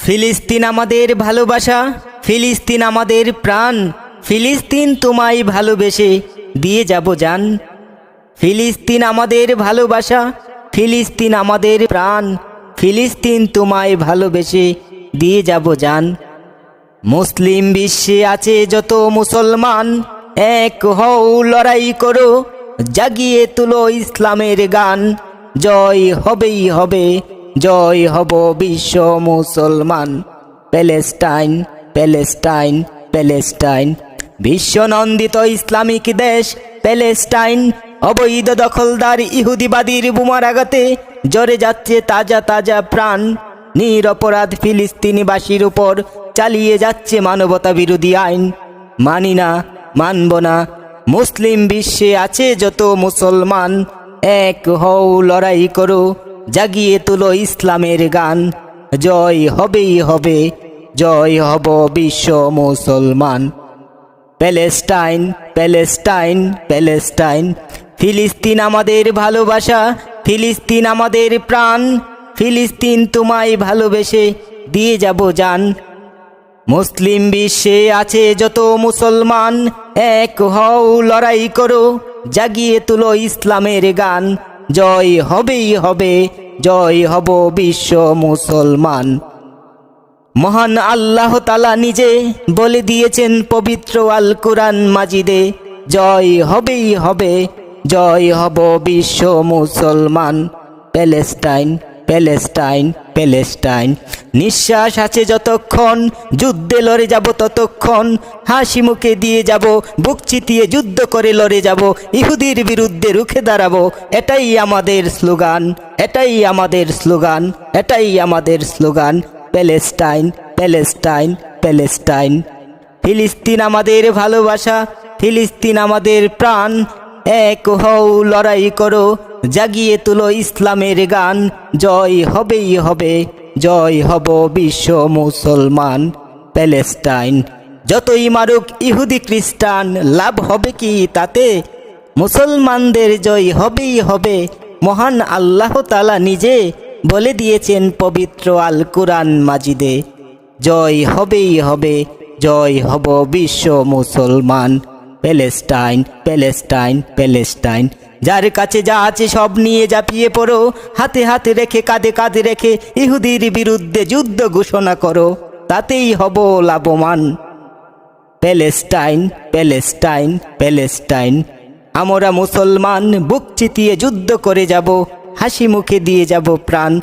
ফিলিস্তিন আমাদের ভালোবাসা, ফিলিস্তিন আমাদের প্রাণ, ফিলিস্তিন তোমায় ভালোবেসে দিয়ে যাব জান। ফিলিস্তিন আমাদের ভালোবাসা, ফিলিস্তিন আমাদের প্রাণ, ফিলিস্তিন তোমায় ভালোবেসে দিয়ে যাব জান। মুসলিম বিশ্বে আছে যত মুসলমান, এক হও লড়াই করো, জাগিয়ে তুলো ইসলামের গান। জয় হবেই হবে, জয় হব বিশ্ব মুসলমান। প্যালেস্টাইন, প্যালেস্টাইন, প্যালেস্টাইন, বিশ্বনন্দিত ইসলামিক দেশ প্যালেস্টাইন। অবৈধ দখলদার ইহুদিবাদীর বোমার আঘাতে জ্বরে যাচ্ছে তাজা তাজা প্রাণ। নিরপরাধ ফিলিস্তিনিবাসীর উপর চালিয়ে যাচ্ছে মানবতা বিরোধী আইন। মানি না, মানব না, মুসলিম বিশ্বে আছে যত মুসলমান, এক হও লড়াই করো, জাগিয়ে তুলো ইসলামের গান। জয় হবেই হবে, জয় হব বিশ্ব মুসলমান। প্যালেস্টাইন, প্যালেস্টাইন, প্যালেস্টাইন, ফিলিস্তিন আমাদের ভালোবাসা, ফিলিস্তিন আমাদের প্রাণ, ফিলিস্তিন তোমায় ভালোবেসে দিয়ে যাব জান। মুসলিম বিশ্বে আছে যত মুসলমান, এক হও লড়াই করো, জাগিয়ে তুলো ইসলামের গান। জয় হবেই হবে, জয় হব বিশ্ব মুসলমান। মহান আল্লাহ তাআলা নিজে বলে দিয়েছেন পবিত্র আল কুরআন মাজিদে, জয় হবেই হবে, জয় হব বিশ্ব মুসলমান। প্যালেস্টাইন, প্যালেস্টাইন, প্যালেস্টাইন, নিঃশ্বাস আছে যতক্ষণ, যুদ্ধে লড়ে যাব ততক্ষণ। হাসি মুখে দিয়ে যাব, বুক চিতিয়ে যুদ্ধ করে লড়ে যাব, ইহুদির বিরুদ্ধে রুখে দাঁড়াবো। এটাই আমাদের স্লোগান, এটাই আমাদের স্লোগান, এটাই আমাদের স্লোগান। প্যালেস্টাইন, প্যালেস্টাইন, প্যালেস্টাইন, ফিলিস্তিন আমাদের ভালোবাসা, ফিলিস্তিন আমাদের প্রাণ, এক হও লড়াই করো, জাগিয়ে তুলো ইসলামের গান। জয় হবেই হবে, জয় হব বিশ্ব মুসলমান। প্যালেস্টাইন, যতই মারুক ইহুদি খ্রিস্টান, লাভ হবে কি তাতে? মুসলমানদের জয় হবেই হবে, মহান আল্লাহ তাআলা নিজে বলে দিয়েছেন পবিত্র আল কুরআন মাজিদে, জয় হবেই হবে, জয় হব বিশ্ব মুসলমান। প্যালেস্টাইন, প্যালেস্টাইন, প্যালেস্টাইন, যার কাছে যা আছে সব নিয়ে ঝাঁপিয়ে পড়ো, হাতে হাতে রেখে কাঁধে কাঁধে রেখে ইহুদির বিরুদ্ধে যুদ্ধ ঘোষণা করো, তাতেই হব লাভবান। প্যালেস্টাইন, প্যালেস্টাইন, প্যালেস্টাইন, আমরা মুসলমান বুক চিতিয়ে যুদ্ধ করে যাব, হাসি মুখে দিয়ে যাব প্রাণ।